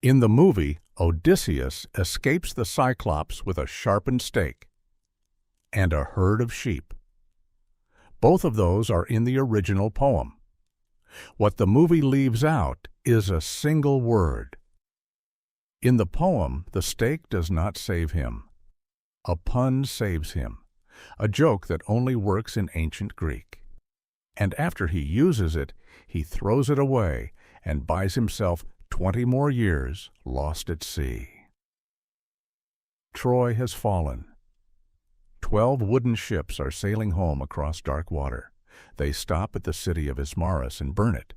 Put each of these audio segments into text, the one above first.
In the movie, Odysseus escapes the Cyclops with a sharpened stake and a herd of sheep. Both of those are in the original poem. What the movie leaves out is a single word. In the poem, the stake does not save him. A pun saves him, a joke that only works in ancient Greek. And after he uses it, he throws it away and buys himself 20 more years lost at sea. Troy has fallen. 12 wooden ships are sailing home across dark water. They stop at the city of Ismarus and burn it.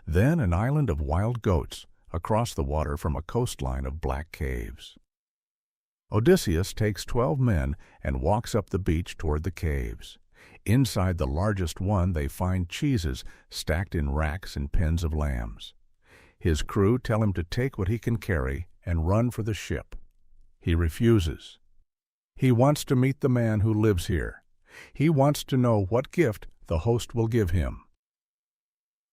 Then an island of wild goats across the water from a coastline of black caves. Odysseus takes 12 men and walks up the beach toward the caves. Inside the largest one they find cheeses stacked in racks and pens of lambs. His crew tell him to take what he can carry and run for the ship. He refuses. He wants to meet the man who lives here. He wants to know what gift the host will give him.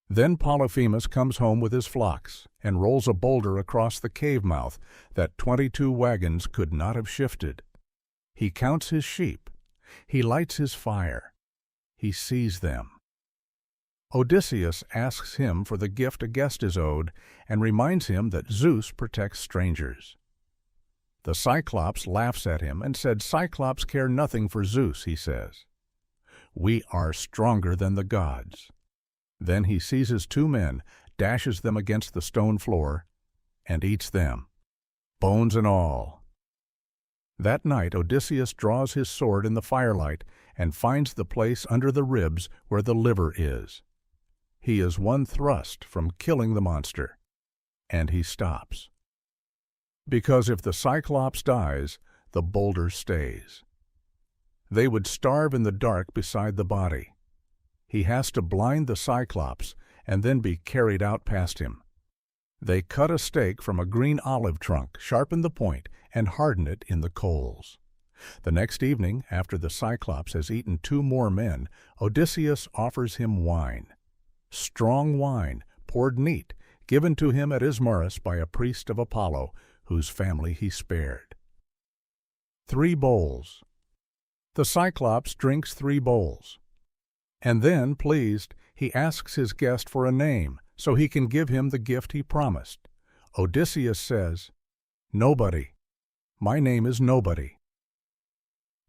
Then Polyphemus comes home with his flocks and rolls a boulder across the cave mouth that 22 wagons could not have shifted. He counts his sheep. He lights his fire. He sees them. Odysseus asks him for the gift a guest is owed and reminds him that Zeus protects strangers. The Cyclops laughs at him and said Cyclops care nothing for Zeus, he says. We are stronger than the gods. Then he seizes 2 men, dashes them against the stone floor, and eats them, bones and all. That night Odysseus draws his sword in the firelight and finds the place under the ribs where the liver is. He is one thrust from killing the monster, and he stops. Because if the Cyclops dies, the boulder stays. They would starve in the dark beside the body. He has to blind the Cyclops and then be carried out past him. They cut a stake from a green olive trunk, sharpen the point, and harden it in the coals. The next evening, after the Cyclops has eaten 2 more men, Odysseus offers him wine. Strong wine, poured neat, given to him at Ismarus by a priest of Apollo, whose family he spared. 3 bowls. The Cyclops drinks 3 bowls. And then, pleased, he asks his guest for a name so he can give him the gift he promised. Odysseus says, Nobody. My name is Nobody.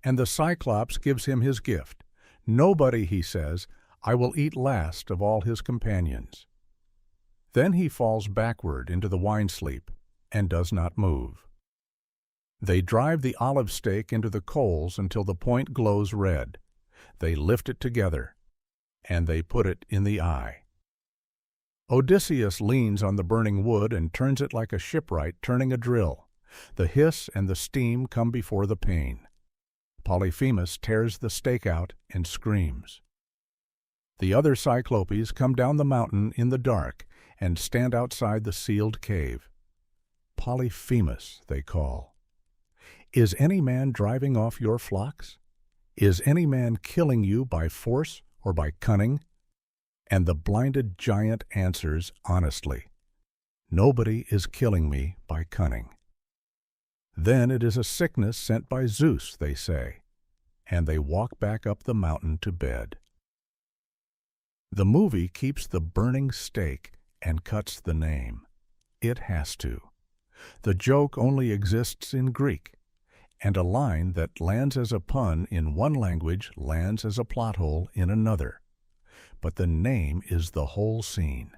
And the Cyclops gives him his gift. Nobody, he says, I will eat last of all his companions. Then he falls backward into the wine-sleep and does not move. They drive the olive stake into the coals until the point glows red. They lift it together, and they put it in the eye. Odysseus leans on the burning wood and turns it like a shipwright turning a drill. The hiss and the steam come before the pain. Polyphemus tears the stake out and screams. The other Cyclopes come down the mountain in the dark and stand outside the sealed cave. Polyphemus, they call. Is any man driving off your flocks? Is any man killing you by force or by cunning? And the blinded giant answers honestly, Nobody is killing me by cunning. Then it is a sickness sent by Zeus, they say, and they walk back up the mountain to bed. The movie keeps the burning stake and cuts the name. It has to. The joke only exists in Greek, and a line that lands as a pun in one language lands as a plot hole in another. But the name is the whole scene.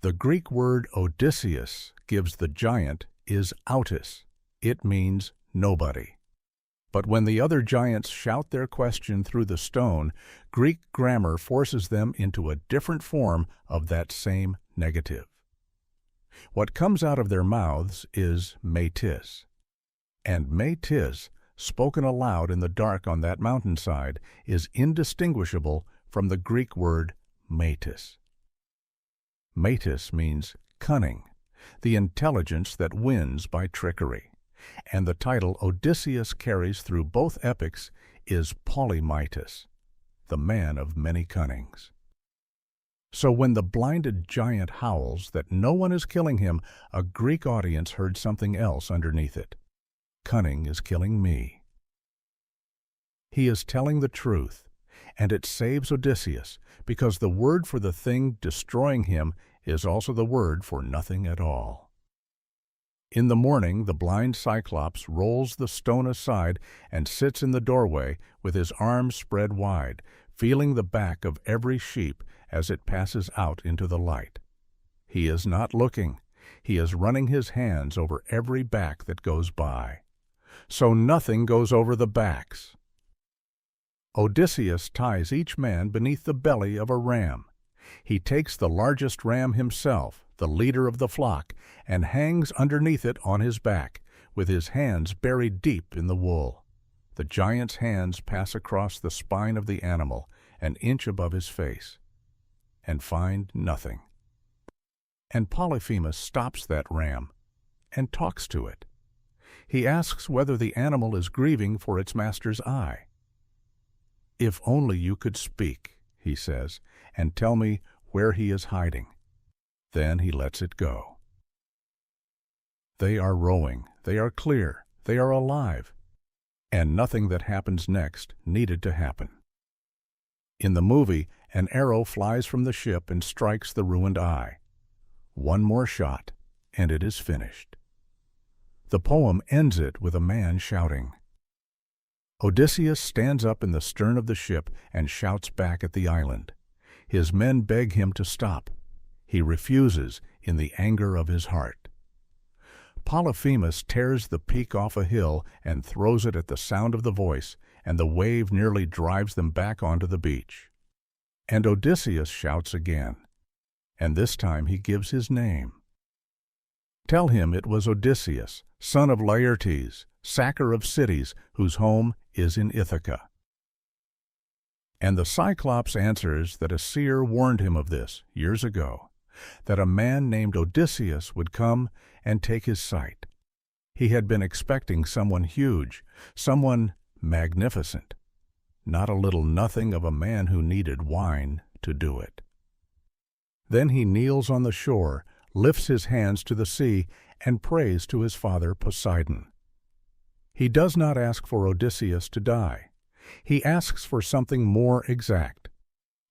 The Greek word Odysseus gives the giant is autis. It means nobody. But when the other giants shout their question through the stone, Greek grammar forces them into a different form of that same negative. What comes out of their mouths is metis. And metis, spoken aloud in the dark on that mountainside, is indistinguishable from the Greek word metis. Metis means cunning, the intelligence that wins by trickery. And the title Odysseus carries through both epics is Polymitis, the man of many cunnings. So when the blinded giant howls that no one is killing him, a Greek audience heard something else underneath it. Cunning is killing me. He is telling the truth, and it saves Odysseus, because the word for the thing destroying him is also the word for nothing at all. In the morning, the blind Cyclops rolls the stone aside and sits in the doorway with his arms spread wide, feeling the back of every sheep as it passes out into the light. He is not looking. He is running his hands over every back that goes by. So nothing goes over the backs. Odysseus ties each man beneath the belly of a ram. He takes the largest ram himself, the leader of the flock, and hangs underneath it on his back, with his hands buried deep in the wool. The giant's hands pass across the spine of the animal, an inch above his face, and find nothing. And Polyphemus stops that ram and talks to it. He asks whether the animal is grieving for its master's eye. "If only you could speak," he says, "and tell me where he is hiding." Then he lets it go. They are rowing, they are clear, they are alive, and nothing that happens next needed to happen. In the movie, an arrow flies from the ship and strikes the ruined eye. One more shot, and it is finished. The poem ends it with a man shouting. Odysseus stands up in the stern of the ship and shouts back at the island. His men beg him to stop. He refuses in the anger of his heart. Polyphemus tears the peak off a hill and throws it at the sound of the voice, and the wave nearly drives them back onto the beach. And Odysseus shouts again, and this time he gives his name. Tell him it was Odysseus, son of Laertes, sacker of cities, whose home is in Ithaca. And the Cyclops answers that a seer warned him of this years ago, that a man named Odysseus would come and take his sight. He had been expecting someone huge, someone magnificent, not a little nothing of a man who needed wine to do it. Then he kneels on the shore, lifts his hands to the sea, and prays to his father Poseidon. He does not ask for Odysseus to die. He asks for something more exact.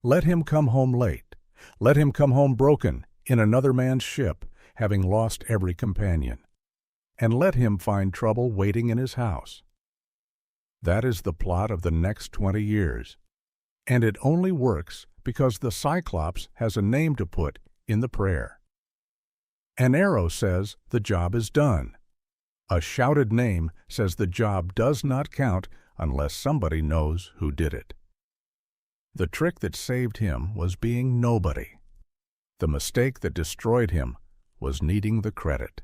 Let him come home late. Let him come home broken, in another man's ship, having lost every companion. And let him find trouble waiting in his house. That is the plot of the next 20 years. And it only works because the Cyclops has a name to put in the prayer. An arrow says the job is done. A shouted name says the job does not count unless somebody knows who did it. The trick that saved him was being nobody. The mistake that destroyed him was needing the credit.